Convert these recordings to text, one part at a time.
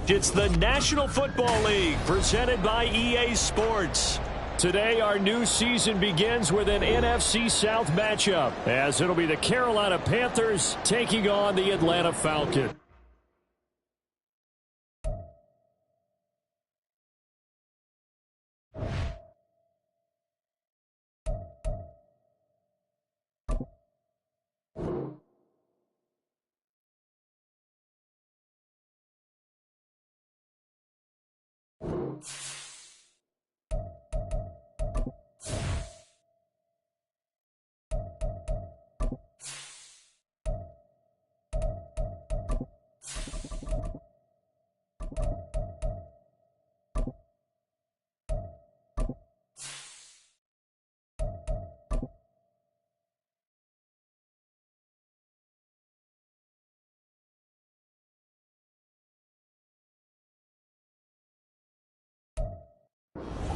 It's the National Football League presented by EA Sports. Today, our new season begins with an NFC South matchup, as it'll be the Carolina Panthers taking on the Atlanta Falcons.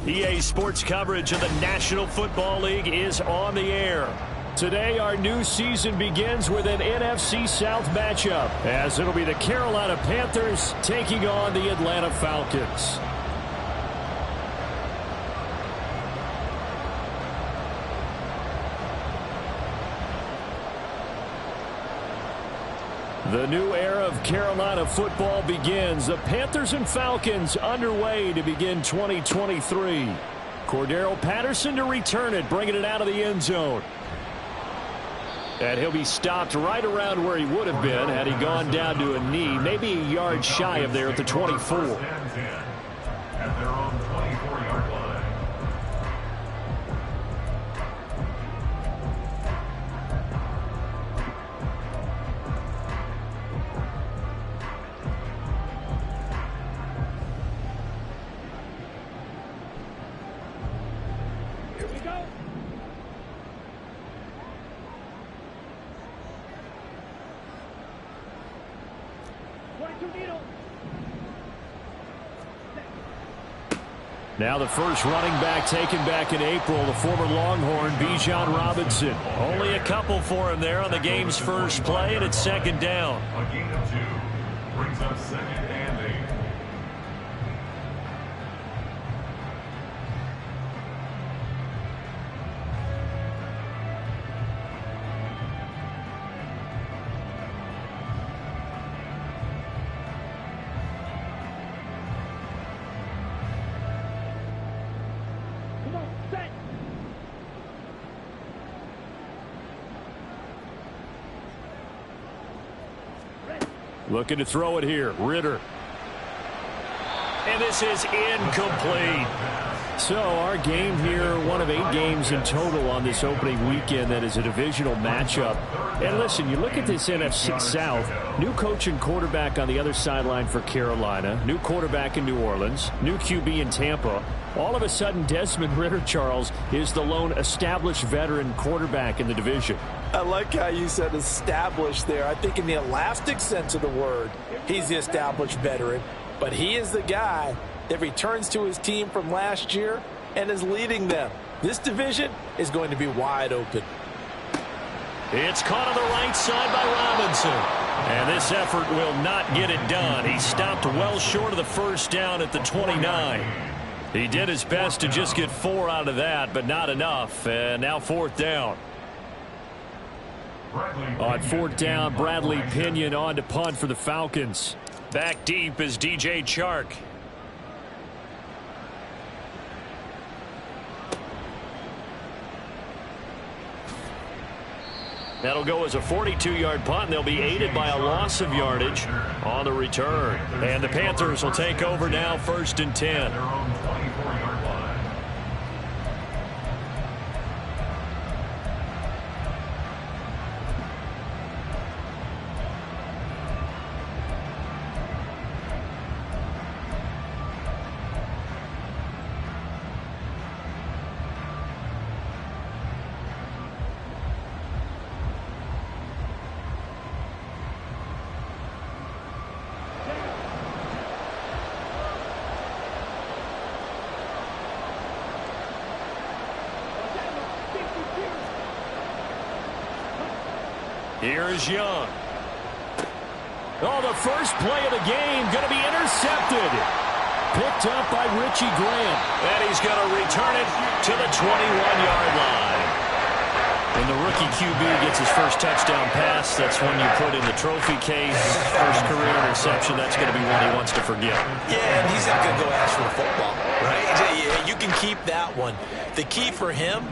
EA Sports coverage of the National Football League is on the air. Today, our new season begins with an NFC South matchup, as it'll be the Carolina Panthers taking on the Atlanta Falcons. The new era of Carolina football begins. The Panthers and Falcons underway to begin 2023. Cordero Patterson to return it, bringing it out of the end zone. And he'll be stopped right around where he would have been had he gone down to a knee, maybe a yard shy of there at the 24. At their own 24-yard line. Now the first running back taken back in April, the former Longhorn, Bijan Robinson. Only a couple for him there on the game's first play, and it's second down. A gain of 2 brings up 2nd and 8. Looking to throw it here, Ritter. And this is incomplete. So our game here, one of 8 games in total on this opening weekend that is a divisional matchup. And listen, you look at this NFC South, new coach and quarterback on the other sideline for Carolina, new quarterback in New Orleans, new QB in Tampa. All of a sudden, Desmond Ritter, Charles, is the lone established veteran quarterback in the division. I like how you said established there. I think in the elastic sense of the word, he's the established veteran. But he is the guy that returns to his team from last year and is leading them. This division is going to be wide open. It's caught on the right side by Robinson. And this effort will not get it done. He stopped well short of the first down at the 29. He did his best to just get 4 out of that, but not enough. And now 4th down. On 4th down, Bradley Pinion on to punt for the Falcons. Back deep is DJ Chark. That'll go as a 42-yard punt, and they'll be aided by a loss of yardage on the return. And the Panthers will take over now, 1st and 10. Their own 24-yard line. Here is Young. Oh, the first play of the game going to be intercepted. Picked up by Richie Grant. And he's going to return it to the 21-yard line. When the rookie QB gets his first touchdown pass, that's when you put in the trophy case. First career interception, that's going to be one he wants to forget. Yeah, and he's not going to go ask for the football, right? You can keep that one. The key for him,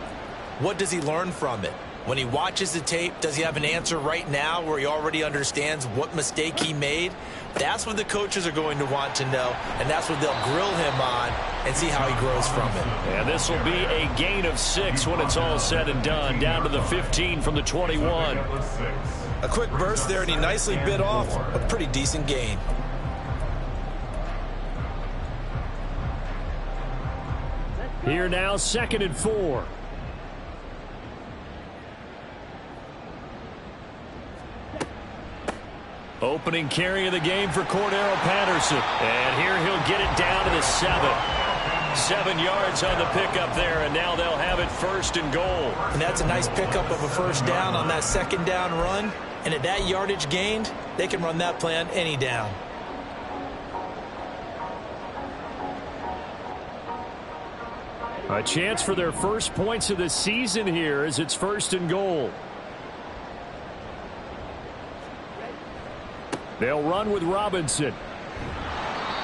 what does he learn from it? When he watches the tape, does he have an answer right now where he already understands what mistake he made? That's what the coaches are going to want to know, and that's what they'll grill him on and see how he grows from it. And this will be a gain of 6 when it's all said and done, down to the 15 from the 21. A quick burst there, and he nicely bit off a pretty decent gain. Here now, 2nd and 4. Opening carry of the game for Cordero Patterson. And here he'll get it down to the 7. 7 yards on the pickup there, and now they'll have it 1st and goal. And that's a nice pickup of a 1st down on that 2nd down run. And at that yardage gained, they can run that play on any down. A chance for their first points of the season here as it's 1st and goal. They'll run with Robinson.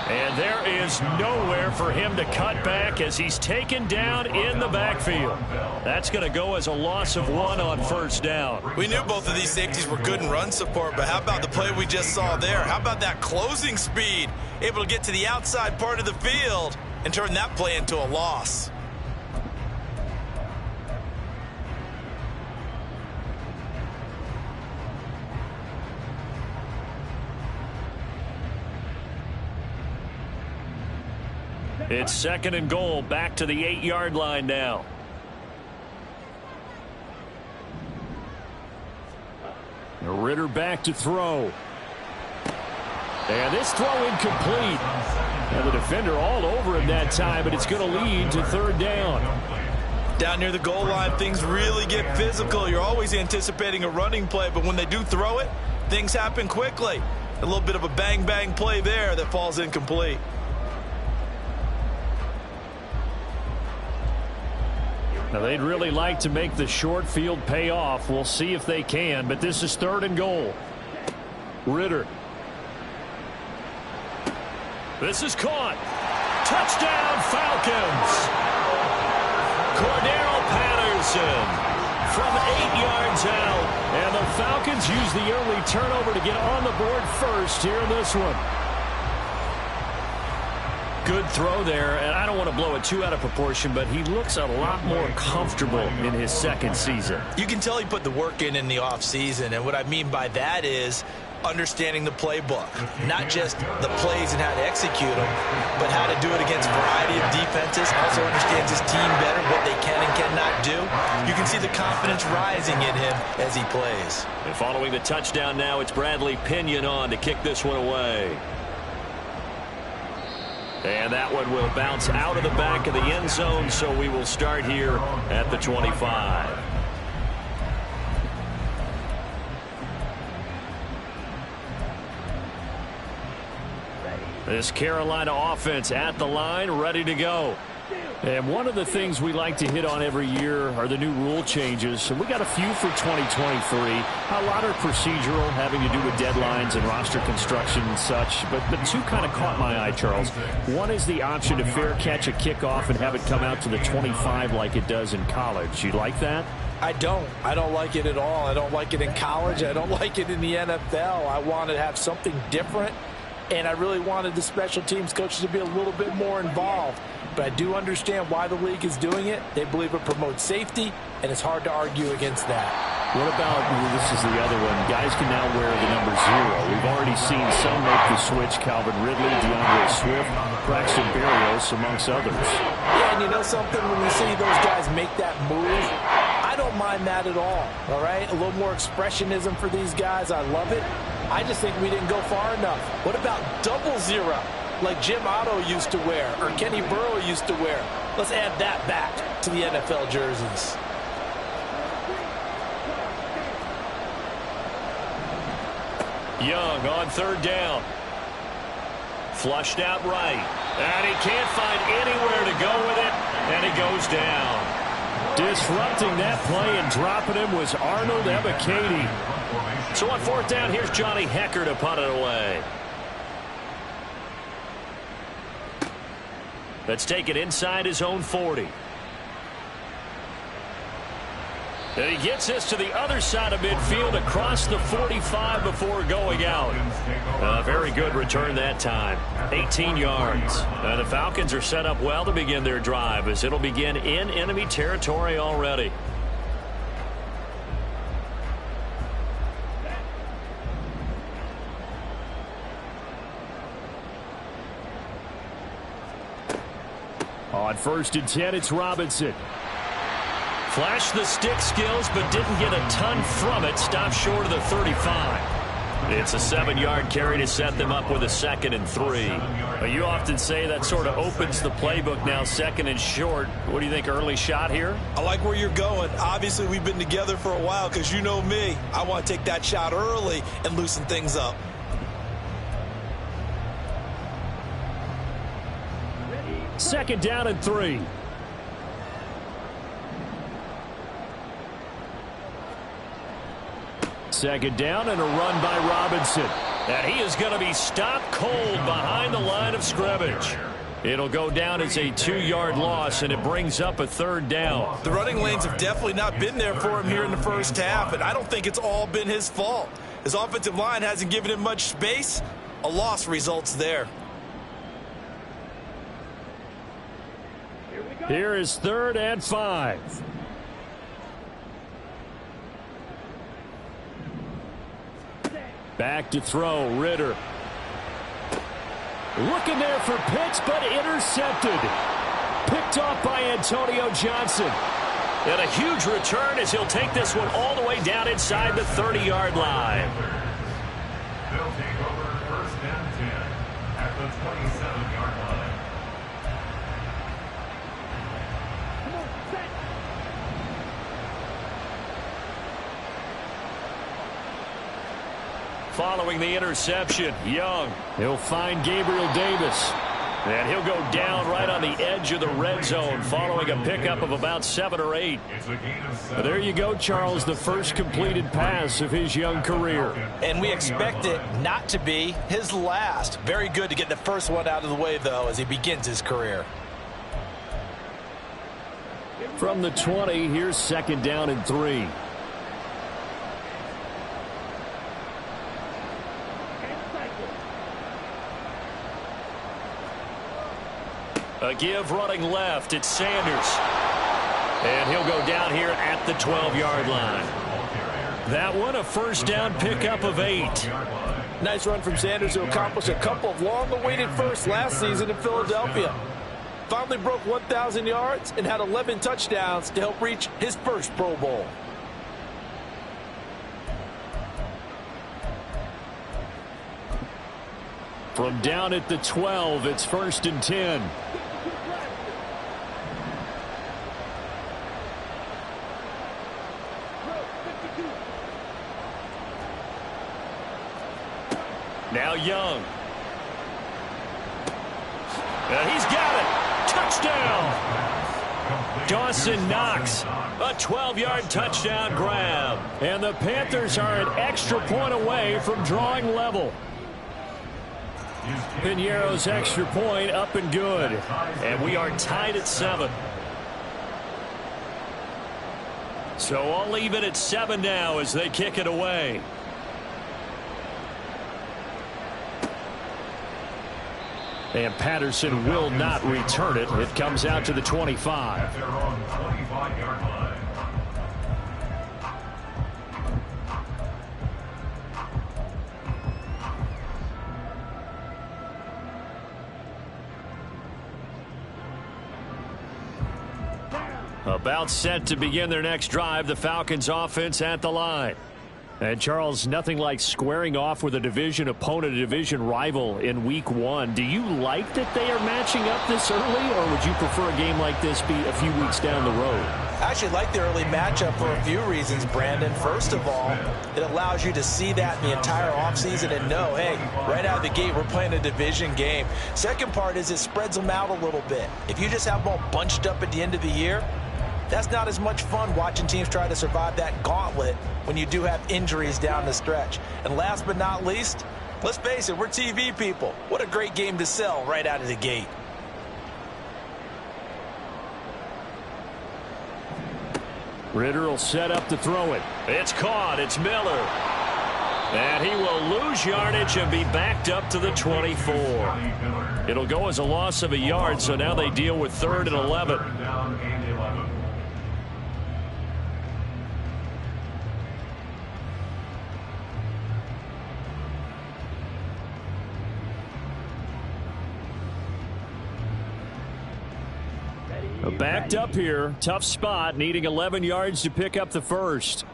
And there is nowhere for him to cut back as he's taken down in the backfield. That's going to go as a loss of 1 on 1st down. We knew both of these safeties were good in run support, but how about the play we just saw there? How about that closing speed? Able to get to the outside part of the field and turn that play into a loss. It's 2nd and goal, back to the 8-yard line now. Ritter back to throw. And this throw incomplete. And the defender all over him that time, but it's going to lead to 3rd down. Down near the goal line, things really get physical. You're always anticipating a running play, but when they do throw it, things happen quickly. A little bit of a bang-bang play there that falls incomplete. Now, they'd really like to make the short field pay off. We'll see if they can, but this is 3rd and goal. Ritter. This is caught. Touchdown, Falcons. Cordero Patterson from 8 yards out. And the Falcons use the early turnover to get on the board first here in this one. Good throw there, and I don't want to blow it too out of proportion, but he looks a lot more comfortable in his 2nd season. You can tell he put the work in the offseason, and what I mean by that is understanding the playbook. Not just the plays and how to execute them, but how to do it against a variety of defenses. Also understands his team better, what they can and cannot do. You can see the confidence rising in him as he plays. And following the touchdown now, it's Bradley Pinion on to kick this one away. And that one will bounce out of the back of the end zone, so we will start here at the 25. This Carolina offense at the line, ready to go. And one of the things we like to hit on every year are the new rule changes. And we got a few for 2023. A lot are procedural, having to do with deadlines and roster construction and such. But 2 kind of caught my eye, Charles. One is the option to fair catch a kickoff and have it come out to the 25 like it does in college. You like that? I don't like it at all. I don't like it in college. I don't like it in the NFL. I want to have something different. And I really wanted the special teams coaches to be a little bit more involved. But I do understand why the league is doing it. They believe it promotes safety, and it's hard to argue against that. What about, this is the other one, guys can now wear the number 0. We've already seen some make the switch, Calvin Ridley, DeAndre Swift, Braxton Berrios, amongst others. Yeah, and you know something, when we see those guys make that move, I don't mind that at all right? A little more expressionism for these guys. I love it. I just think we didn't go far enough. What about 00, like Jim Otto used to wear or Kenny Burrow used to wear? Let's add that back to the NFL jerseys. Young on third down. Flushed out right. And he can't find anywhere to go with it. And he goes down. Disrupting that play and dropping him was Arnold Ebiketie. So on fourth down, here's Johnny Hekker to punt it away. Let's take it inside his own 40. And he gets us to the other side of midfield across the 45 before going out. A very good return that time. 18 yards. The Falcons are set up well to begin their drive as it'll begin in enemy territory already. On first and 10, it's Robinson. Flashed the stick skills, but didn't get a ton from it. Stopped short of the 35. It's a 7-yard carry to set them up with a 2nd and 3. But you often say that sort of opens the playbook now, 2nd and short. What do you think, early shot here? I like where you're going. Obviously, we've been together for a while because you know me. I want to take that shot early and loosen things up. Second down and 3. Second down and a run by Robinson. And he is going to be stopped cold behind the line of scrimmage. It'll go down as a 2-yard loss, and it brings up a 3rd down. The running lanes have definitely not been there for him here in the first half, and I don't think it's all been his fault. His offensive line hasn't given him much space. A loss results there. Here is 3rd and 5. Back to throw, Ritter. Looking there for Pitts, but intercepted. Picked off by Antonio Johnson. And a huge return as he'll take this one all the way down inside the 30-yard line. They'll take over first and 10 at the 27-yard line. Following the interception, Young. He'll find Gabriel Davis. And he'll go down right on the edge of the red zone following a pickup of about 7 or 8. There you go, Charles, the first completed pass of his young career. And we expect it not to be his last. Very good to get the first one out of the way, though, as he begins his career. From the 20, here's 2nd down and 3. A give running left. It's Sanders. And he'll go down here at the 12-yard line. That one, a first down pickup of 8. Nice run from Sanders to accomplish a couple of long-awaited firsts last season in Philadelphia. Finally broke 1,000 yards and had 11 touchdowns to help reach his first Pro Bowl. From down at the 12, it's 1st and 10. Now Young. And he's got it. Touchdown. Dawson Knox. A 12-yard touchdown grab. And the Panthers are an extra point away from drawing level. Piñeiro's extra point up and good. And we are tied at 7. So I'll leave it at 7 now as they kick it away. And Patterson will not return it. It comes out to the 25. At their own 25-yard line. About set to begin their next drive, the Falcons offense at the line. And Charles, nothing like squaring off with a division opponent, a division rival in week 1. Do you like that they are matching up this early, or would you prefer a game like this be a few weeks down the road? I actually like the early matchup for a few reasons, Brandon. First of all, it allows you to see that in the entire offseason and know, hey, right out of the gate, we're playing a division game. Second part is it spreads them out a little bit. If you just have them all bunched up at the end of the year, that's not as much fun watching teams try to survive that gauntlet when you do have injuries down the stretch. And last but not least, let's face it, we're TV people. What a great game to sell right out of the gate. Ritter will set up to throw it. It's caught. It's Miller. And he will lose yardage and be backed up to the 24. It'll go as a loss of a yard, so now they deal with 3rd and 11. Backed up here. Tough spot. Needing 11 yards to pick up the first.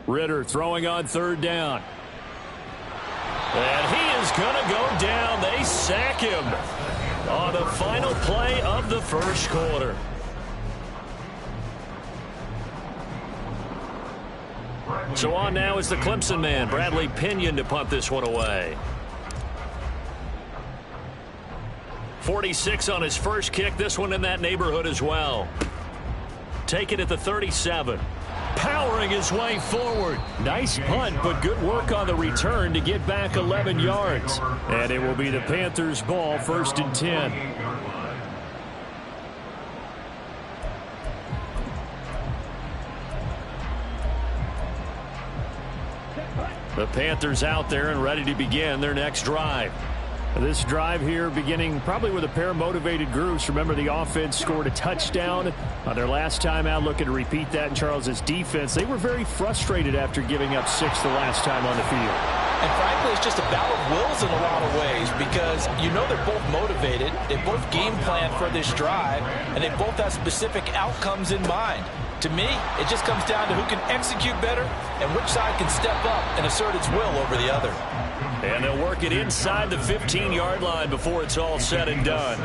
Ritter throwing on 3rd down. And he is going to go down. They sack him on the final play of the first quarter. So on now is the Clemson man, Bradley Pinion, to punt this one away. 46 on his first kick. This one in that neighborhood as well. Take it at the 37. Powering his way forward. Nice punt, but good work on the return to get back 11 yards. And it will be the Panthers' ball, 1st and 10. The Panthers out there and ready to begin their next drive. This drive here beginning probably with a pair of motivated groups. Remember, the offense scored a touchdown on their last time out. Looking to repeat that in Charles' defense. They were very frustrated after giving up 6 the last time on the field. And frankly, it's just a battle of wills in a lot of ways because you know they're both motivated. They both game plan for this drive, and they both have specific outcomes in mind. To me, it just comes down to who can execute better and which side can step up and assert its will over the other. And they'll work it inside the 15-yard line before it's all said and done.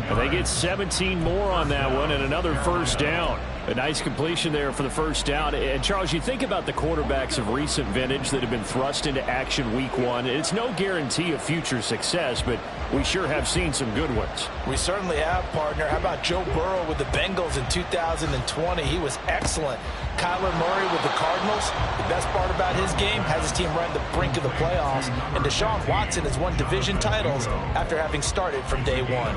And they get 17 more on that one and another first down. A nice completion there for the first down. And, Charles, you think about the quarterbacks of recent vintage that have been thrust into action week 1. It's no guarantee of future success, but we sure have seen some good ones. We certainly have, partner. How about Joe Burrow with the Bengals in 2020? He was excellent. Kyler Murray with the Cardinals. The best part about his game has his team right at the brink of the playoffs. And Deshaun Watson has won division titles after having started from day 1.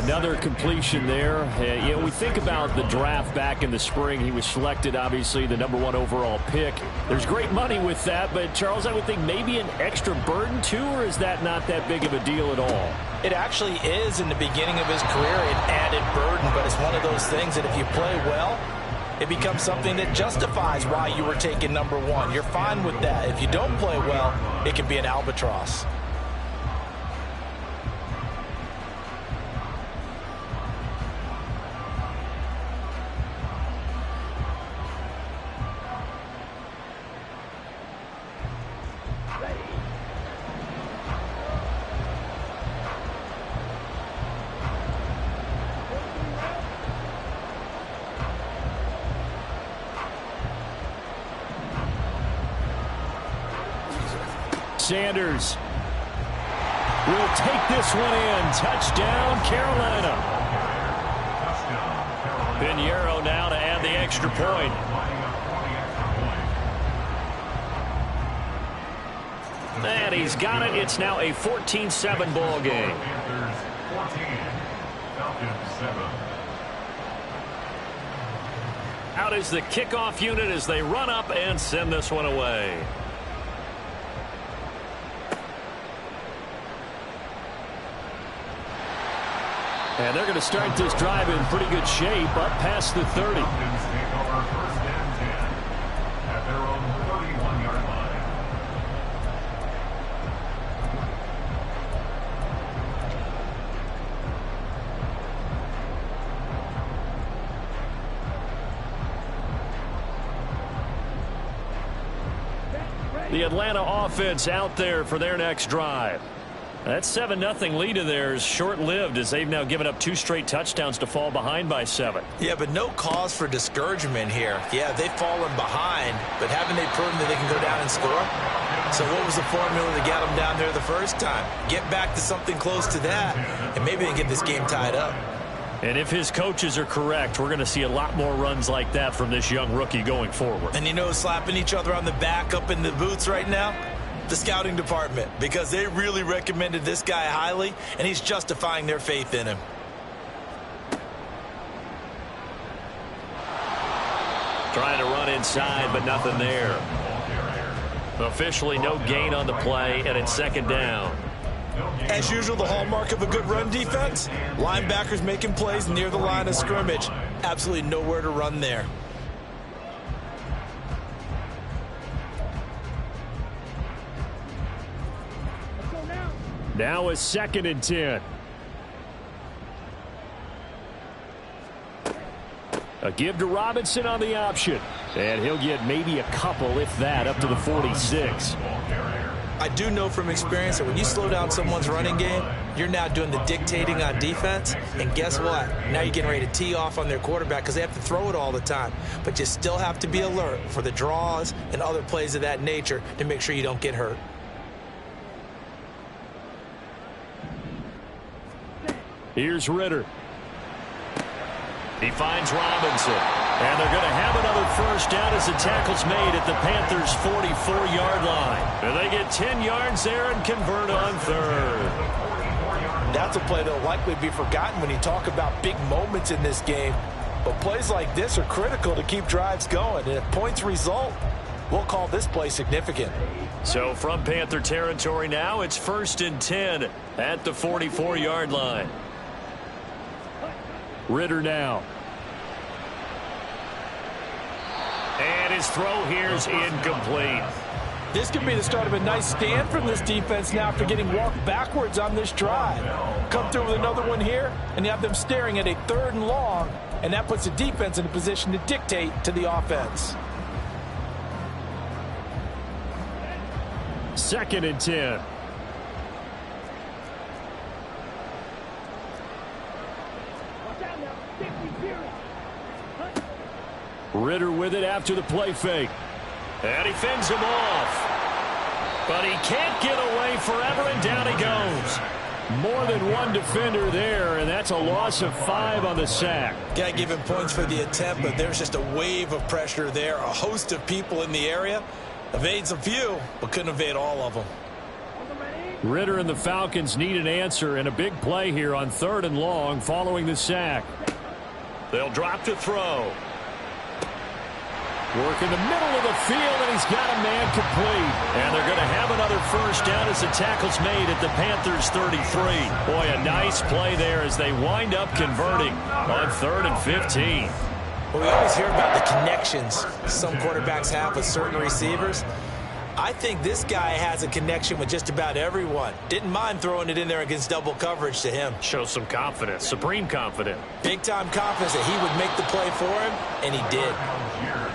Another completion there. You know, we think about the draft back in the spring. He was selected, obviously, the #1 overall pick. There's great money with that, but, Charles, I would think maybe an extra burden, too, or is that not that big of a deal at all? It actually is in the beginning of his career, an added burden, but it's one of those things that if you play well, it becomes something that justifies why you were taken #1. You're fine with that. If you don't play well, it can be an albatross. Sanders will take this one in. Touchdown, Carolina. Pinheiro now to add the extra point. And he's got it. It's now a 14-7 ball game. Out is the kickoff unit as they run up and send this one away. And they're going to start this drive in pretty good shape, up past the 30. The Atlanta offense out there for their next drive. That 7-0 lead of theirs short-lived as they've now given up 2 straight touchdowns to fall behind by 7. Yeah, but no cause for discouragement here. Yeah, they've fallen behind, but haven't they proven that they can go down and score? So what was the formula to get them down there the first time? Get back to something close to that, and maybe they can get this game tied up. And if his coaches are correct, we're going to see a lot more runs like that from this young rookie going forward. And you know, slapping each other on the back up in the boots right now? The scouting department, because they really recommended this guy highly, and he's justifying their faith in him. Trying to run inside, but nothing there. Officially no gain on the play, and it's 2nd down. As usual, the hallmark of a good run defense, linebackers making plays near the line of scrimmage. Absolutely nowhere to run there. Now a 2nd and 10. A give to Robinson on the option. And he'll get maybe a couple, if that, up to the 46. I do know from experience that when you slow down someone's running game, you're now doing the dictating on defense. And guess what? Now you're getting ready to tee off on their quarterback because they have to throw it all the time. But you still have to be alert for the draws and other plays of that nature to make sure you don't get hurt. Here's Ritter. He finds Robinson. And they're going to have another first down as the tackle's made at the Panthers' 44-yard line. And they get 10 yards there and convert on 3rd. That's a play that will likely be forgotten when you talk about big moments in this game. But plays like this are critical to keep drives going. And if points result, we'll call this play significant. So from Panther territory now, it's 1st and 10 at the 44-yard line. Ritter now. And his throw here's incomplete. This could be the start of a nice stand from this defense now after getting walked backwards on this drive. Come through with another one here, and you have them staring at a 3rd and long, and that puts the defense in a position to dictate to the offense. 2nd and 10. Ritter with it after the play fake. And he fends him off. But he can't get away forever, and down he goes. More than one defender there, and that's a loss of 5 on the sack. Got to give him points for the attempt, but there's just a wave of pressure there. A host of people in the area. Evades a few, but couldn't evade all of them. Ritter and the Falcons need an answer, and a big play here on 3rd and long following the sack. They'll drop to throw. Work in the middle of the field, and he's got a man complete. And they're going to have another first down as the tackle's made at the Panthers' 33. Boy, a nice play there as they wind up converting on 3rd and 15. Well, we always hear about the connections some quarterbacks have with certain receivers. I think this guy has a connection with just about everyone. Didn't mind throwing it in there against double coverage to him. Shows some confidence, supreme confidence. Big-time confidence that he would make the play for him, and he did.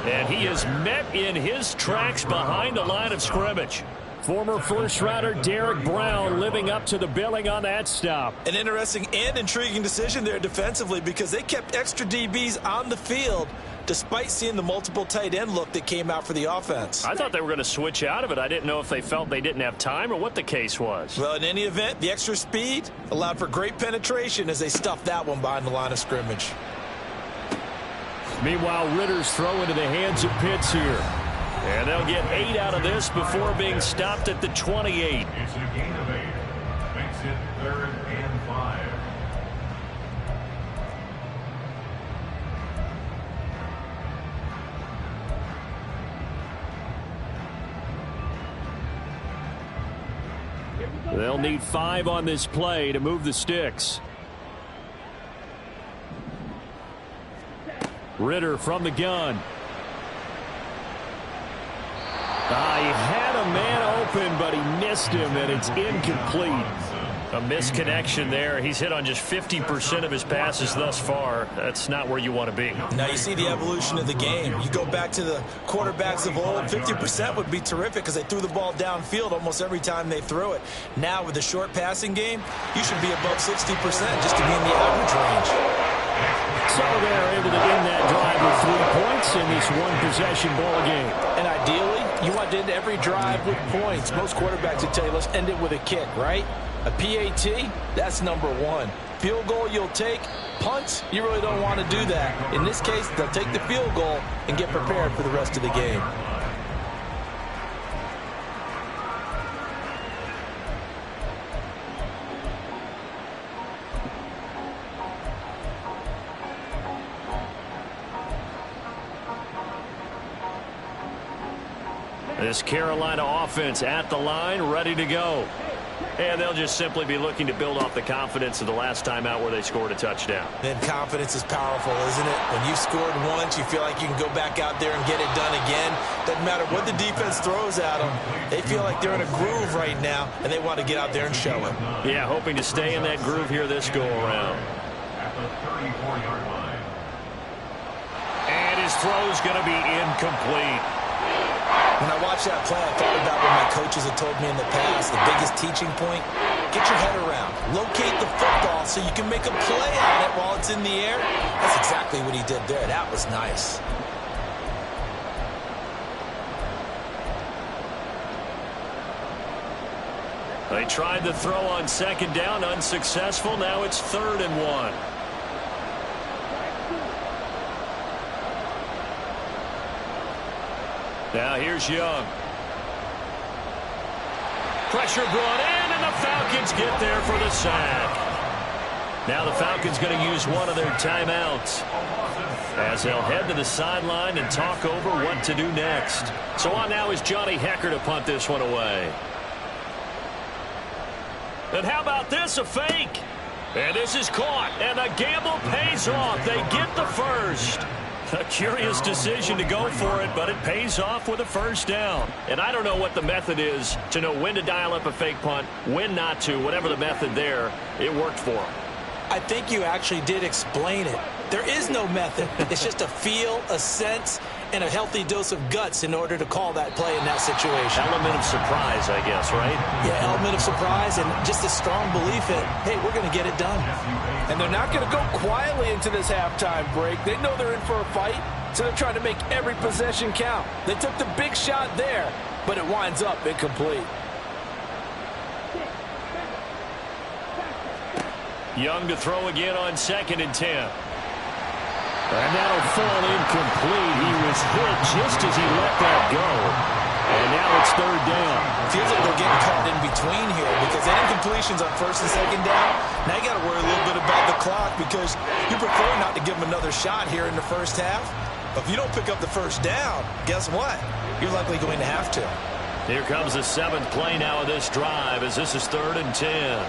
And he is met in his tracks behind the line of scrimmage. Former first-rounder Derek Brown living up to the billing on that stop. An interesting and intriguing decision there defensively because they kept extra DBs on the field despite seeing the multiple tight end look that came out for the offense. I thought they were going to switch out of it. I didn't know if they felt they didn't have time or what the case was. Well, in any event, the extra speed allowed for great penetration as they stuffed that one behind the line of scrimmage. Meanwhile, Ritter's throw into the hands of Pitts here. And they'll get 8 out of this before being stopped at the 28. It's a gain of 8. Makes it 3rd and 5. They'll need 5 on this play to move the sticks. Ritter from the gun. He had a man open, but he missed him, and it's incomplete. A misconnection there. He's hit on just 50% of his passes thus far. That's not where you want to be. Now you see the evolution of the game. You go back to the quarterbacks of old, 50% would be terrific because they threw the ball downfield almost every time they threw it. Now with the short passing game, you should be above 60% just to be in the average range. So they're able to end that drive with 3 points in this one-possession ball game. And ideally, you want to end every drive with points. Most quarterbacks would tell you, let's end it with a kick, right? A PAT, that's number one. Field goal you'll take. Punts, you really don't want to do that. In this case, they'll take the field goal and get prepared for the rest of the game. This Carolina offense at the line, ready to go. And they'll just simply be looking to build off the confidence of the last time out where they scored a touchdown. Then confidence is powerful, isn't it? When you've scored once, you feel like you can go back out there and get it done again. Doesn't matter what the defense throws at them. They feel like they're in a groove right now, and they want to get out there and show it. Yeah, hoping to stay in that groove here this go-around. At the 34-yard line. And his throw's going to be incomplete. When I watched that play, I thought about what my coaches had told me in the past. The biggest teaching point, get your head around. Locate the football so you can make a play on it while it's in the air. That's exactly what he did there. That was nice. They tried the throw on second down, unsuccessful. Now it's 3rd and 1. Now here's Young. Pressure brought in, and the Falcons get there for the sack. Now the Falcons going to use one of their timeouts as they'll head to the sideline and talk over what to do next. So on now is Johnny Hekker to punt this one away. And how about this, a fake? And this is caught, and the gamble pays off. They get the first. A curious decision to go for it, but it pays off with a first down. And I don't know what the method is to know when to dial up a fake punt, when not to. Whatever the method there, it worked for them. I think you actually did explain it. There is no method. It's just a feel, a sense, and a healthy dose of guts in order to call that play in that situation. Element of surprise, I guess, right? Yeah, element of surprise and just a strong belief in, hey, we're going to get it done. And they're not going to go quietly into this halftime break. They know they're in for a fight, so they're trying to make every possession count. They took the big shot there, but it winds up incomplete. Young to throw again on 2nd and 10. And that'll fall incomplete. He was hit just as he let that go. And now it's 3rd down. Feels like they're getting caught in between here because the incompletions on 1st and 2nd down. Now you got to worry a little bit about the clock because you prefer not to give them another shot here in the first half. But if you don't pick up the first down, guess what? You're likely going to have to. Here comes the 7th play now of this drive as this is 3rd and 10.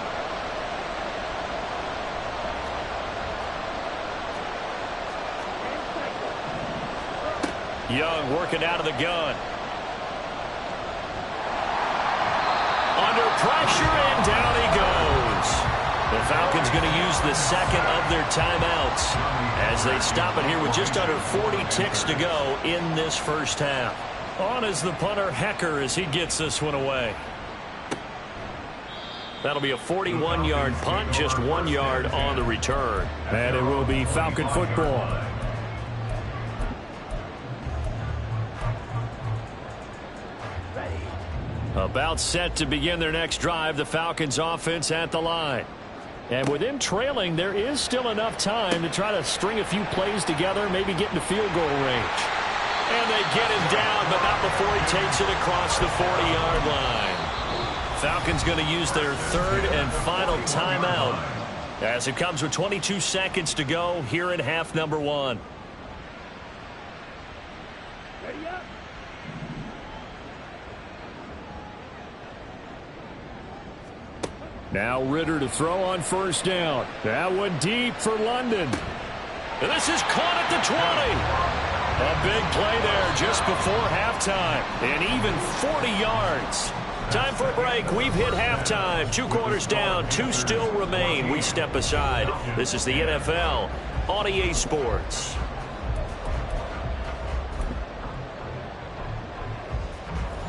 Young working out of the gun. Under pressure, and down he goes. The Falcons going to use the 2nd of their timeouts as they stop it here with just under 40 ticks to go in this first half. On is the punter, Hekker, as he gets this one away. That'll be a 41-yard punt, just 1 yard on the return. And it will be Falcon football. About set to begin their next drive, the Falcons offense at the line. And with them trailing, there is still enough time to try to string a few plays together, maybe get into field goal range. And they get him down, but not before he takes it across the 40-yard line. Falcons going to use their 3rd and final timeout as it comes with 22 seconds to go here in half number 1. Now Ridder to throw on 1st down. That one deep for London. And this is caught at the 20. A big play there just before halftime. And even 40 yards. Time for a break. We've hit halftime. 2 quarters down, 2 still remain. We step aside. This is the NFL on EA Sports.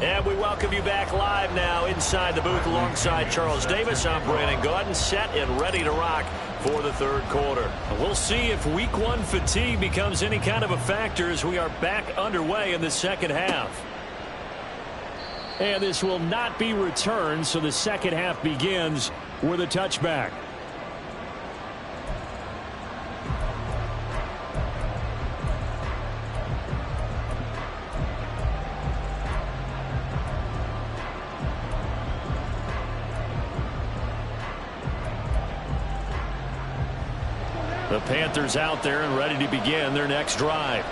And we welcome you back live now inside the booth alongside Charles Davis. I'm Brandon Gaudin, set and ready to rock for the third quarter. We'll see if week 1 fatigue becomes any kind of a factor as we are back underway in the second half. And this will not be returned, so the second half begins with a touchback. The Panthers out there and ready to begin their next drive.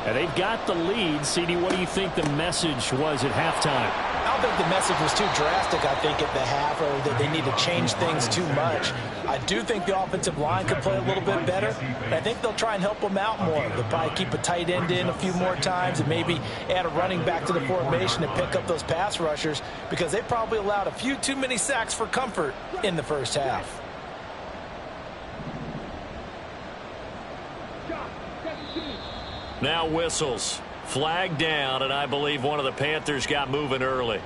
And they've got the lead. CD, what do you think the message was at halftime? I don't think the message was too drastic, I think, at the half, or that they need to change things too much. I do think the offensive line could play a little bit better, and I think they'll try and help them out more. They'll probably keep a tight end in a few more times and maybe add a running back to the formation and pick up those pass rushers, because they probably allowed a few too many sacks for comfort in the first half. Now whistles. Flag down, and I believe one of the Panthers got moving early.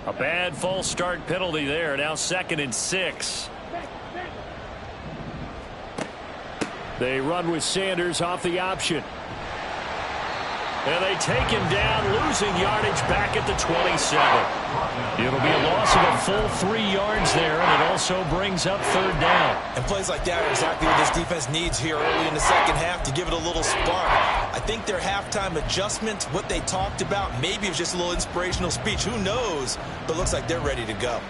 A bad false start penalty there. Now 2nd and 6. They run with Sanders off the option. And they take him down, losing yardage back at the 27. It'll be a loss of a full 3 yards there, and it also brings up 3rd down. And plays like that are exactly what this defense needs here early in the second half to give it a little spark. I think their halftime adjustments, what they talked about, maybe it was just a little inspirational speech. Who knows? But it looks like they're ready to go.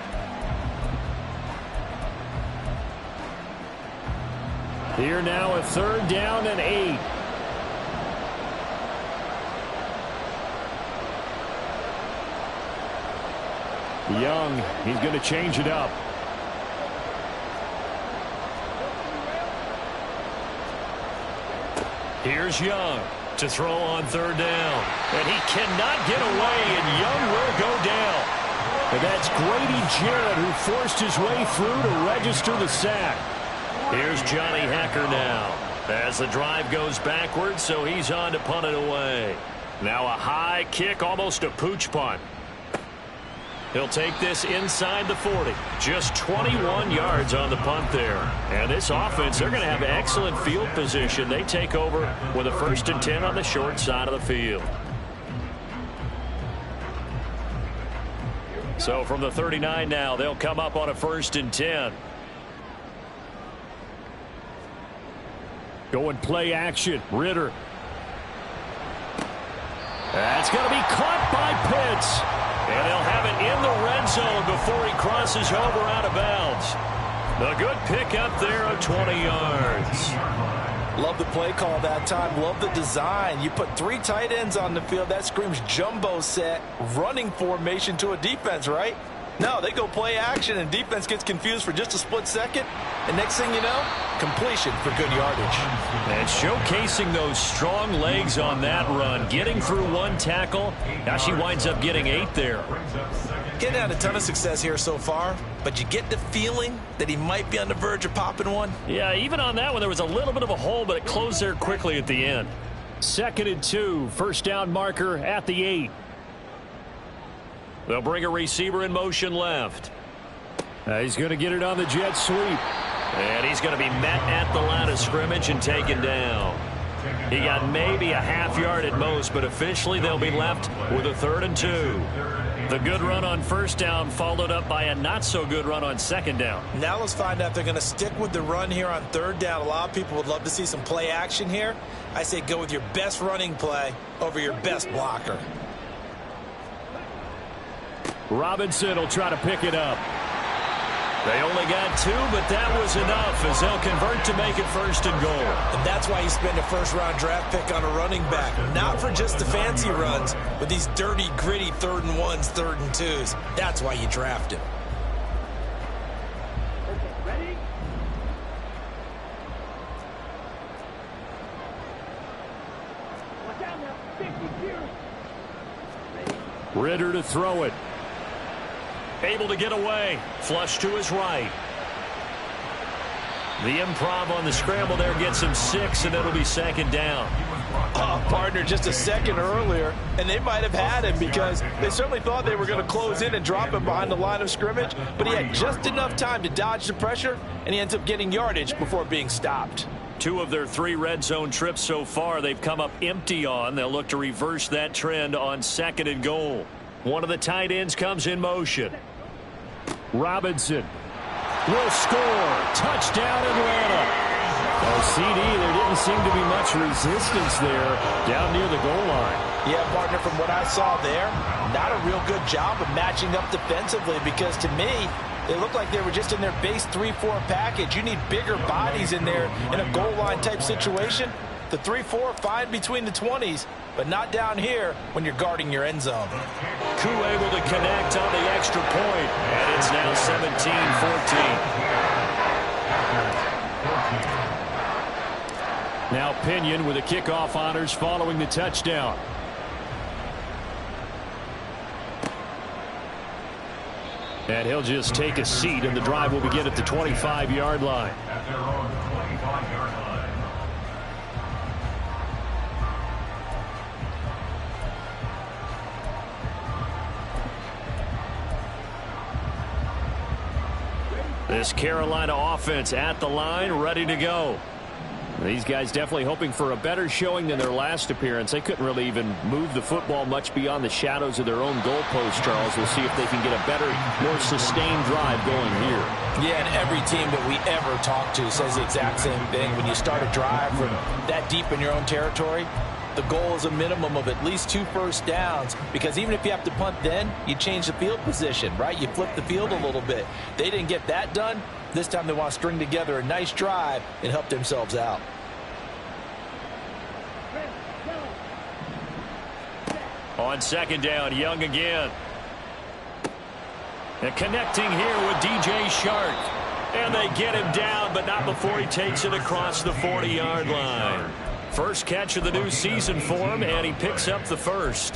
Here now a 3rd down and 8. Young, he's going to change it up. Here's Young to throw on 3rd down. And he cannot get away, and Young will go down. And that's Grady Jarrett who forced his way through to register the sack. Here's Johnny Hekker now as the drive goes backwards, so he's on to punt it away. Now a high kick, almost a pooch punt. He'll take this inside the 40. Just 21 yards on the punt there. And this offense, they're going to have excellent field position. They take over with a 1st and 10 on the short side of the field. So from the 39 now, they'll come up on a 1st and 10. Going play action. Ritter. That's going to be caught by Pitts. And they'll have it in the red zone before he crosses over out of bounds. A good pickup there of 20 yards. Love the play call that time. Love the design. You put 3 tight ends on the field. That screams jumbo set, running formation to a defense, right? No, they go play action, and defense gets confused for just a split second. And next thing you know, completion for good yardage. And showcasing those strong legs on that run, getting through 1 tackle. Now she winds up getting 8 there. Getting had a ton of success here so far, but you get the feeling that he might be on the verge of popping one. Yeah, even on that one, there was a little bit of a hole, but it closed there quickly at the end. 2nd and 2, 1st down marker at the 8. They'll bring a receiver in motion left. He's going to get it on the jet sweep. And he's going to be met at the line of scrimmage and taken down. He got maybe a half yard at most, but officially they'll be left with a 3rd and 2. The good run on 1st down followed up by a not-so-good run on 2nd down. Now let's find out if they're going to stick with the run here on 3rd down. A lot of people would love to see some play action here. I say go with your best running play over your best blocker. Robinson will try to pick it up. They only got 2, but that was enough as they'll convert to make it 1st and goal. And that's why you spend a 1st-round draft pick on a running back. Not for just the fancy runs, but these dirty, gritty 3rd and 1s, 3rd and 2s. That's why you draft him. Ridder to throw it. Able to get away. Flush to his right. The improv on the scramble there gets him 6, and it'll be second down. Partner, just a second earlier, and they might have had him because they certainly thought they were going to close in and drop him behind the line of scrimmage, but he had just enough time to dodge the pressure, and he ends up getting yardage before being stopped. 2 of their 3 red zone trips so far they've come up empty on. They'll look to reverse that trend on second and goal. One of the tight ends comes in motion. Robinson will score. Touchdown, Atlanta. CD, there didn't seem to be much resistance there down near the goal line. Yeah, partner, from what I saw there, not a real good job of matching up defensively because to me, they looked like they were just in their base 3-4 package. You need bigger bodies in there in a goal line type situation. The 3-4 fine between the 20s, but not down here when you're guarding your end zone. Koo able to connect on the extra point, and it's now 17-14. Now Pinion with the kickoff honors following the touchdown. And he'll just take a seat, and the drive will begin at the 25-yard line. At their own 25-yard line. This Carolina offense at the line, ready to go. These guys definitely hoping for a better showing than their last appearance. They couldn't really even move the football much beyond the shadows of their own goalpost, Charles. We'll see if they can get a better, more sustained drive going here. Yeah, and every team that we ever talk to says the exact same thing. When you start a drive from that deep in your own territory, the goal is a minimum of at least 2 first downs, because even if you have to punt then, you change the field position, right? You flip the field a little bit. They didn't get that done. This time they want to string together a nice drive and help themselves out. On second down, Young again. And connecting here with DJ Shark. And they get him down, but not before he takes it across the 40-yard line. First catch of the new season for him, and he picks up the first.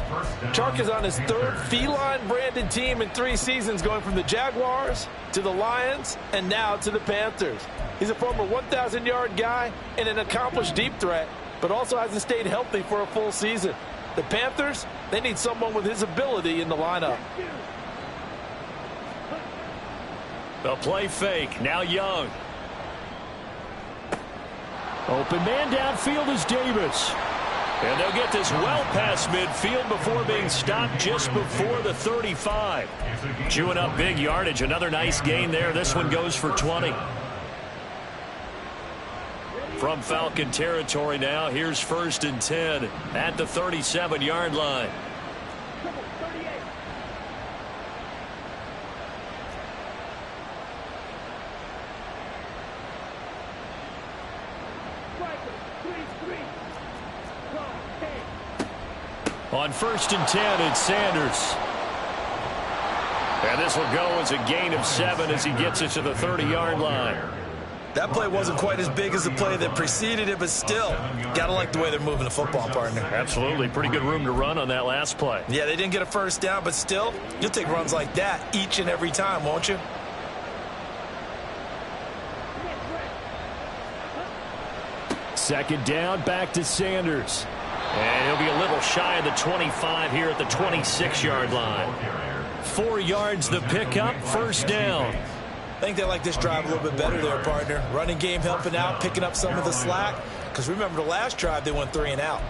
Chark is on his 3rd feline-branded team in 3 seasons, going from the Jaguars to the Lions and now to the Panthers. He's a former 1,000-yard guy and an accomplished deep threat, but also hasn't stayed healthy for a full season. The Panthers, they need someone with his ability in the lineup. The play fake, now Young. Open man downfield is Davis. And they'll get this well past midfield before being stopped just before the 35. Chewing up big yardage. Another nice gain there. This one goes for 20. From Falcon territory now, here's 1st and 10 at the 37-yard line. On 1st and 10, it's Sanders. And this will go as a gain of 7 as he gets it to the 30-yard line. That play wasn't quite as big as the play that preceded it, but still, got to like the way they're moving the football, partner. Absolutely. Pretty good room to run on that last play. Yeah, they didn't get a first down, but still, you'll take runs like that each and every time, won't you? Second down, back to Sanders. And he'll be a little shy of the 25 here at the 26-yard line. 4 yards the pickup, 1st down. I think they like this drive a little bit better there, partner. Running game helping out, picking up some of the slack. Because remember the last drive, they went 3 and out.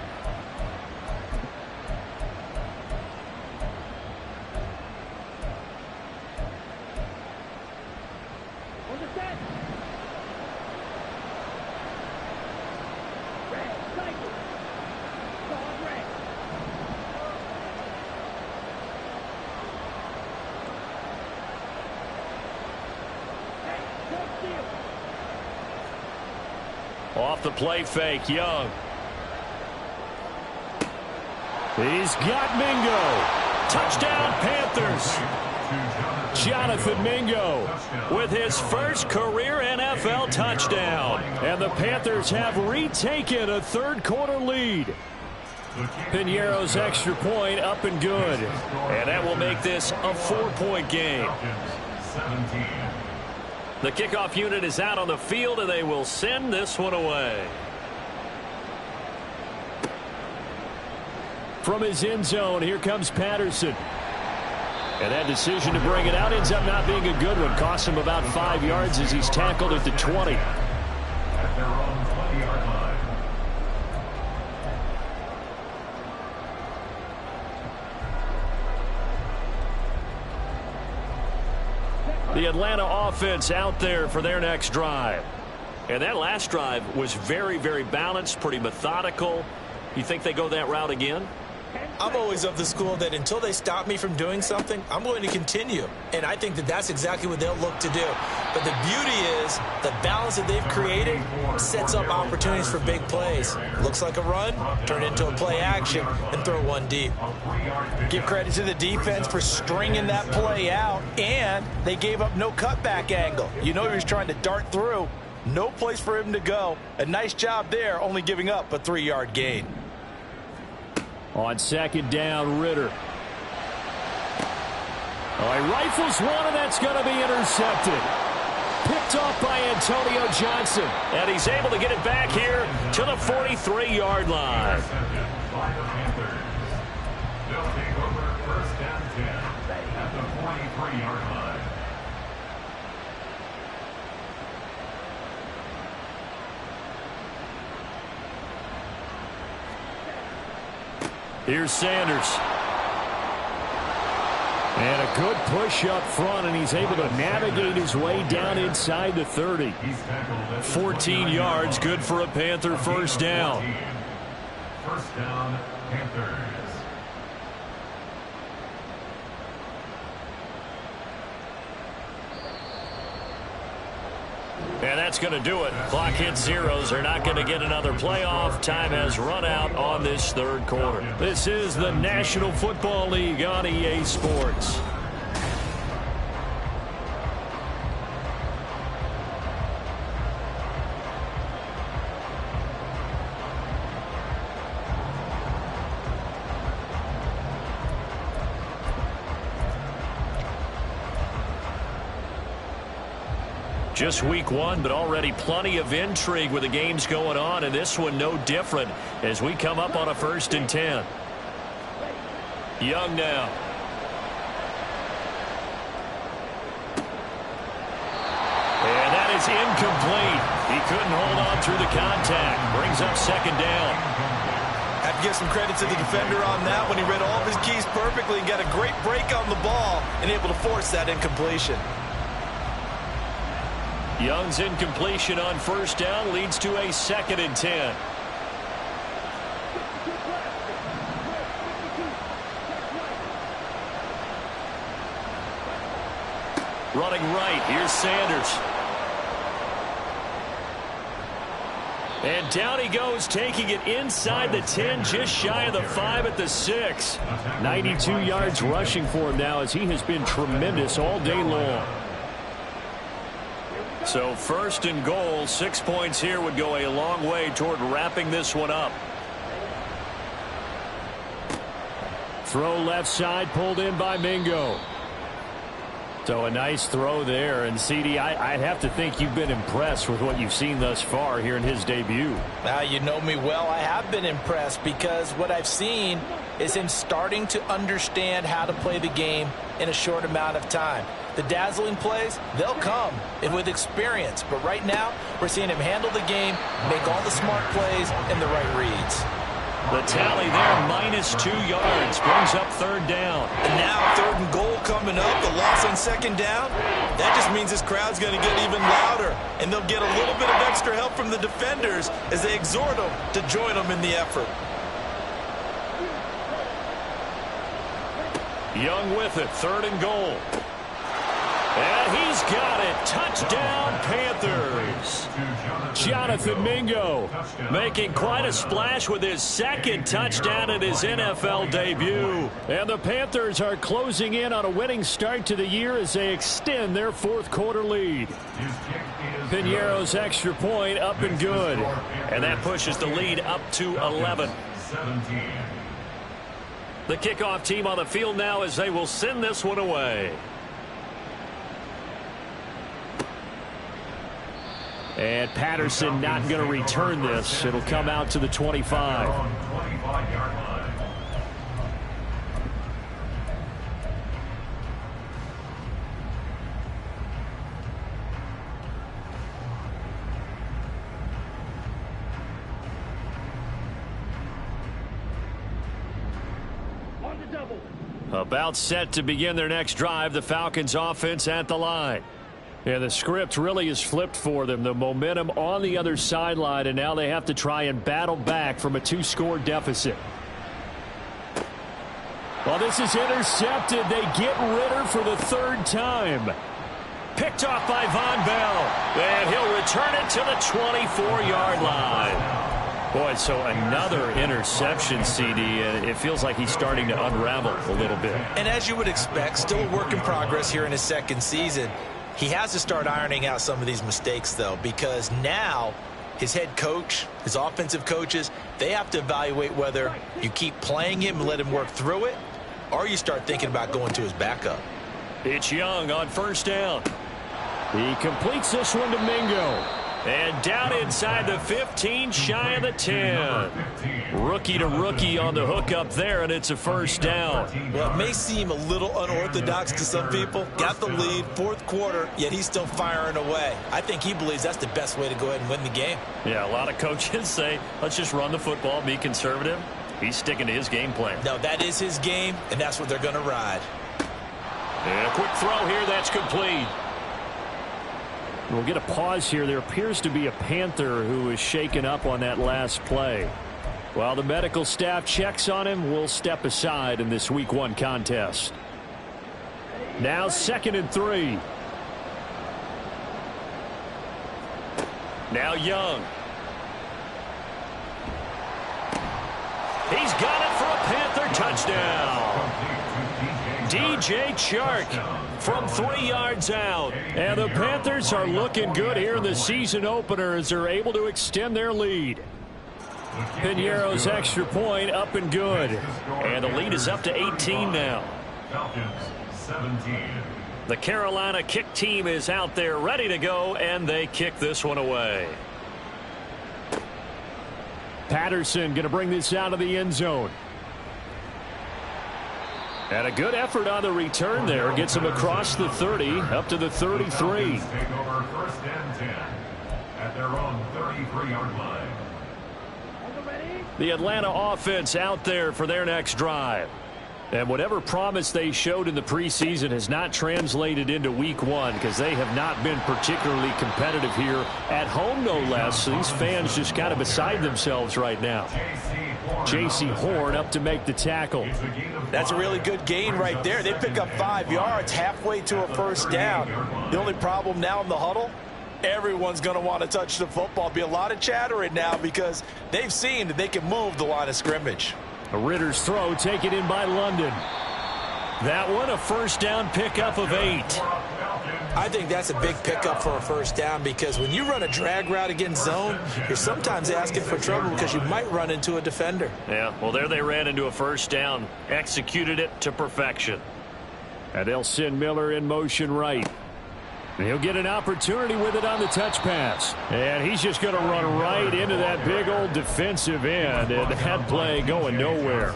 Off the play fake, Young. He's got Mingo. Touchdown, Panthers. Jonathan Mingo with his first career NFL touchdown. And the Panthers have retaken a third-quarter lead. Piñeiro's extra point up and good. And that will make this a 4-point game. The kickoff unit is out on the field, and they will send this one away. From his end zone, here comes Patterson. And that decision to bring it out ends up not being a good one. Cost him about 5 yards as he's tackled at the 20. At their own 20-yard line. The Atlanta offense out there for their next drive. And that last drive was very, very balanced, pretty methodical. You think they go that route again? I'm always of the school that until they stop me from doing something, I'm going to continue. And I think that that's exactly what they'll look to do. But the beauty is the balance that they've created sets up opportunities for big plays. Looks like a run, turn it into a play action, and throw one deep. Give credit to the defense for stringing that play out, and they gave up no cutback angle. You know he was trying to dart through. No place for him to go. A nice job there, only giving up a 3-yard gain. On second down, Ritter. Oh, he rifles one, and that's going to be intercepted. Picked off by Antonio Johnson. And he's able to get it back here to the 43-yard line. By the Panthers. They'll take over first down 10 at the 43-yard line. Here's Sanders. And a good push up front, and he's able to navigate his way down inside the 30. 14 yards, good for a Panther first down. First down, Panthers. And that's going to do it. Clock hits zeros. They're not going to get another playoff. Time has run out on this third quarter. This is the National Football League on EA Sports. Just week one, but already plenty of intrigue with the games going on, and this one no different as we come up on a 1st and 10. Young now. And that is incomplete. He couldn't hold on through the contact. Brings up second down. Have to give some credit to the defender on that when he read all of his keys perfectly and got a great break on the ball and able to force that incompletion. Young's incompletion on first down leads to a 2nd and 10. Running right, here's Sanders. And down he goes, taking it inside the 10, just shy of the 5 at the 6. 92 yards rushing for him now as he has been tremendous all day long. So 1st and goal, 6 points here would go a long way toward wrapping this one up. Throw left side, pulled in by Mingo. So a nice throw there. And CD, I'd have to think you've been impressed with what you've seen thus far here in his debut. Now, you know me well. I have been impressed because what I've seen is him starting to understand how to play the game in a short amount of time. The dazzling plays, they'll come with experience. But right now, we're seeing him handle the game, make all the smart plays, and the right reads. The tally there, -2 yards, brings up 3rd down. And now 3rd and goal coming up, the loss on 2nd down. That just means this crowd's going to get even louder, and they'll get a little bit of extra help from the defenders as they exhort them to join them in the effort. Young with it, 3rd and goal. And he's got it. Touchdown, Panthers. Jonathan Mingo, making quite a splash with his second touchdown in his NFL debut. And the Panthers are closing in on a winning start to the year as they extend their fourth quarter lead. Piñeiro's extra point up and good. And that pushes the lead up to 11. The kickoff team on the field now as they will send this one away. And Patterson not going to return this. It'll come out to the 25. About set to begin their next drive, the Falcons offense at the line. Yeah, the script really is flipped for them. The momentum on the other sideline, and now they have to try and battle back from a 2-score deficit. Well, this is intercepted. They get Ritter for the third time. Picked off by Von Bell, and he'll return it to the 24-yard line. Boy, so another interception, CD, and it feels like he's starting to unravel a little bit. And as you would expect, still a work in progress here in his second season. He has to start ironing out some of these mistakes, though, because now his head coach, his offensive coaches, they have to evaluate whether you keep playing him and let him work through it, or you start thinking about going to his backup. It's Young on first down. He completes this one to Mingo. And down inside the 15, shy of the 10. Rookie to rookie on the hook up there, and it's a first down. Well, it may seem a little unorthodox to some people. Got the lead, fourth quarter, yet he's still firing away. I think he believes that's the best way to go ahead and win the game. Yeah, a lot of coaches say, let's just run the football, be conservative. He's sticking to his game plan. No, that is his game, and that's what they're going to ride. And a quick throw here, that's complete. We'll get a pause here. There appears to be a Panther who is shaken up on that last play. While the medical staff checks on him, we'll step aside in this Week 1 contest. Now 2nd and 3. Now Young. He's got it for a Panther touchdown. DJ Chark from 3 yards out. And the Panthers are looking good here in the season opener as they're able to extend their lead. Piñeiro's extra point up and good. And the lead is up to 18 now. The Carolina kick team is out there ready to go, and they kick this one away. Patterson going to bring this out of the end zone. And a good effort on the return there. Gets him across the 30, up to the 33. Take over 1st and 10 at their own 33-yard line. The Atlanta offense out there for their next drive. And whatever promise they showed in the preseason has not translated into Week 1 because they have not been particularly competitive here at home, no less. So these fans just kind of beside themselves right now. J.C. Horn up to make the tackle. That's a really good gain right there. They pick up 5 yards halfway to a first down. The only problem now in the huddle, everyone's going to want to touch the football. Be a lot of chattering now because they've seen that they can move the line of scrimmage. A Ritter's throw taken in by London. That one a first down pickup of 8. I think that's a big pickup for a first down because when you run a drag route against zone, you're sometimes asking for trouble because you might run into a defender. Yeah, well, there they ran into a first down. Executed it to perfection. And they'll send Miller in motion right. And he'll get an opportunity with it on the touch pass. And he's just going to run right into that big old defensive end. And that play going nowhere.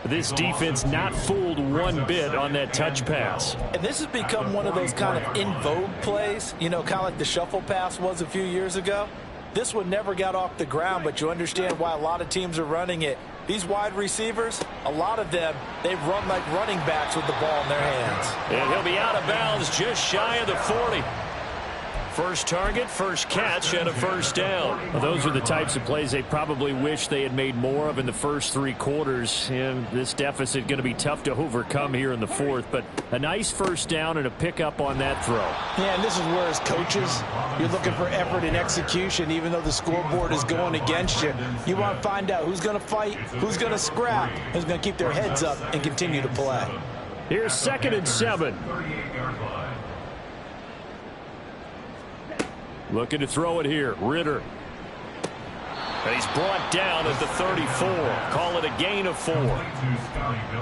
This defense not fooled one bit on that touch pass. And this has become one of those kind of in vogue plays, you know, kind of like the shuffle pass was a few years ago. This one never got off the ground, but you understand why a lot of teams are running it. These wide receivers, a lot of them, they've run like running backs with the ball in their hands. And he'll be out of bounds just shy of the 40. First target, first catch, and a first down. Well, those are the types of plays they probably wish they had made more of in the first 3 quarters. And this deficit going to be tough to overcome here in the fourth. But a nice first down and a pickup on that throw. Yeah, and this is where as coaches, you're looking for effort and execution, even though the scoreboard is going against you. You want to find out who's going to fight, who's going to scrap, who's going to keep their heads up and continue to play. Here's 2nd and 7. Looking to throw it here. Ridder. And he's brought down at the 34. Call it a gain of 4.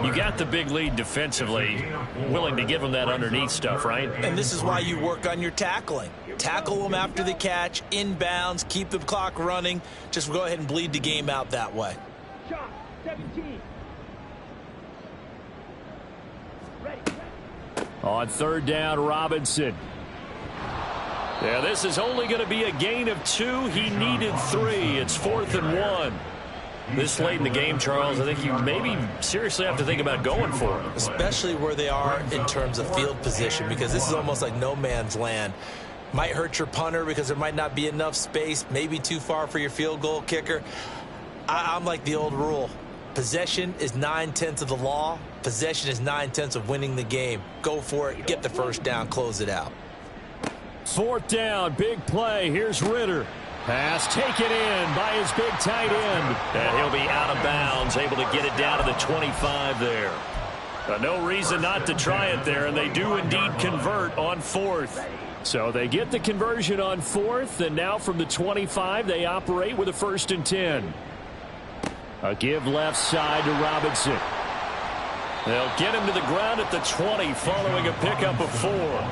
You got the big lead defensively. Willing to give him that underneath stuff, right? And this is why you work on your tackling. Tackle them after the catch, inbounds, keep the clock running. Just go ahead and bleed the game out that way. Shot 17. On 3rd down, Robinson. Yeah, this is only going to be a gain of 2. He needed 3. It's 4th and 1. This late in the game, Charles, I think you maybe seriously have to think about going for it. Especially where they are in terms of field position, because this is almost like no man's land. Might hurt your punter because there might not be enough space, maybe too far for your field goal kicker. I'm like the old rule. Possession is 9/10 of the law. Possession is 9/10 of winning the game. Go for it. Get the first down. Close it out. 4th down, big play. Here's Ridder. Pass taken in by his big tight end. And he'll be out of bounds, able to get it down to the 25 there. No reason not to try it there, and they do indeed convert on 4th. So they get the conversion on 4th, and now from the 25, they operate with a 1st and 10. A give left side to Robinson. They'll get him to the ground at the 20 following a pickup of 4.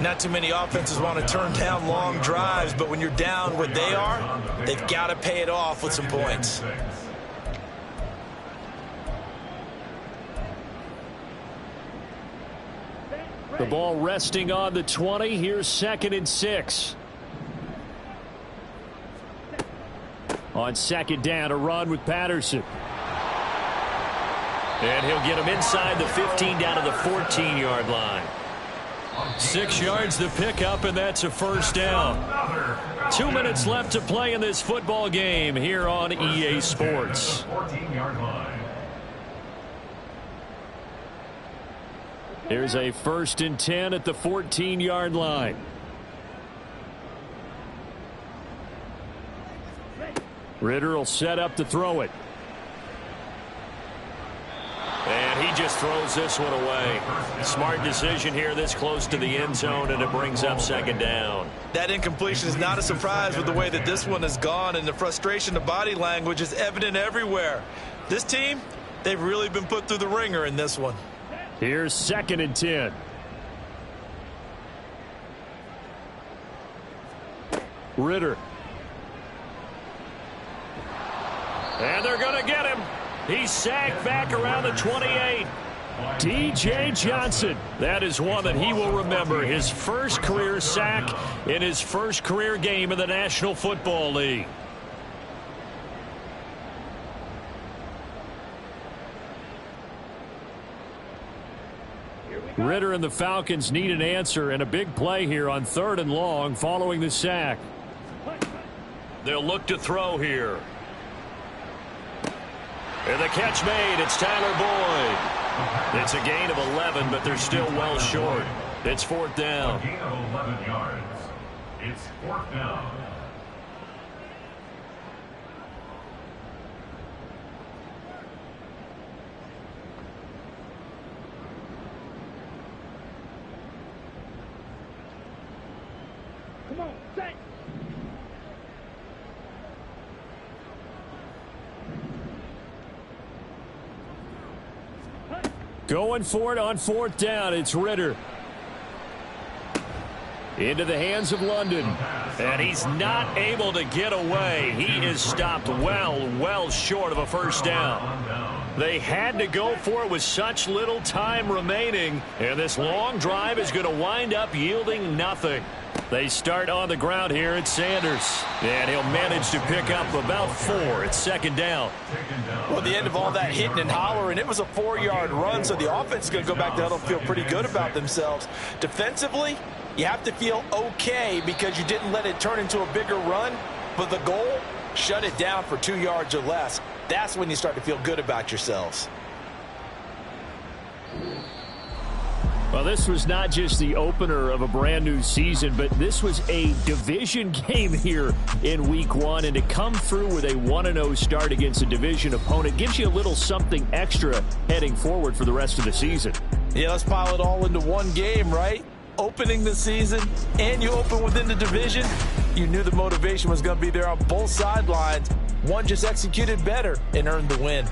Not too many offenses want to turn down long drives, but when you're down what they are, they've got to pay it off with some points. The ball resting on the 20. Here's 2nd and 6. On 2nd down, a run with Patterson. And he'll get him inside the 15 down to the 14-yard line. 6 yards to pick up, and that's a first down. 2 minutes left to play in this football game here on EA Sports. Here's a 1st and 10 at the 14-yard line. Ridder will set up to throw it. And he just throws this one away. Smart decision here this close to the end zone, and it brings up 2nd down. That incompletion is not a surprise with the way that this one has gone, and the frustration of body language is evident everywhere. This team, they've really been put through the ringer in this one. Here's 2nd and 10. Ridder. And they're going to get him. He's sacked back around the 28. D.J. Johnson. That is one that he will remember. His first career sack in his first career game in the National Football League. Ridder and the Falcons need an answer, and a big play here on 3rd and long following the sack. They'll look to throw here. And the catch made. It's Tyler Boyd. It's a gain of 11, but they're still well short. It's 4th down. A gain of 11 yards. It's 4th down. Come on, set. Going for it on 4th down. It's Ridder. Into the hands of London. And he's not able to get away. He is stopped well short of a first down. They had to go for it with such little time remaining. And this long drive is going to wind up yielding nothing. They start on the ground here at Sanders. And he'll manage to pick up about 4. It's 2nd down. Well, at the end of all that hitting and hollering, it was a 4-yard run, so the offense is going to go back to huddle and feel pretty good about themselves. Defensively, You have to feel okay because you didn't let it turn into a bigger run, but the goal, shut it down for 2 yards or less. That's when you start to feel good about yourselves. Well, this was not just the opener of a brand new season, but this was a division game here in week 1. And to come through with a 1-0 start against a division opponent gives you a little something extra heading forward for the rest of the season. Yeah, let's pile it all into one game, right? Opening the season, and you open within the division. You knew the motivation was going to be there on both sidelines. One just executed better and earned the win.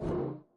you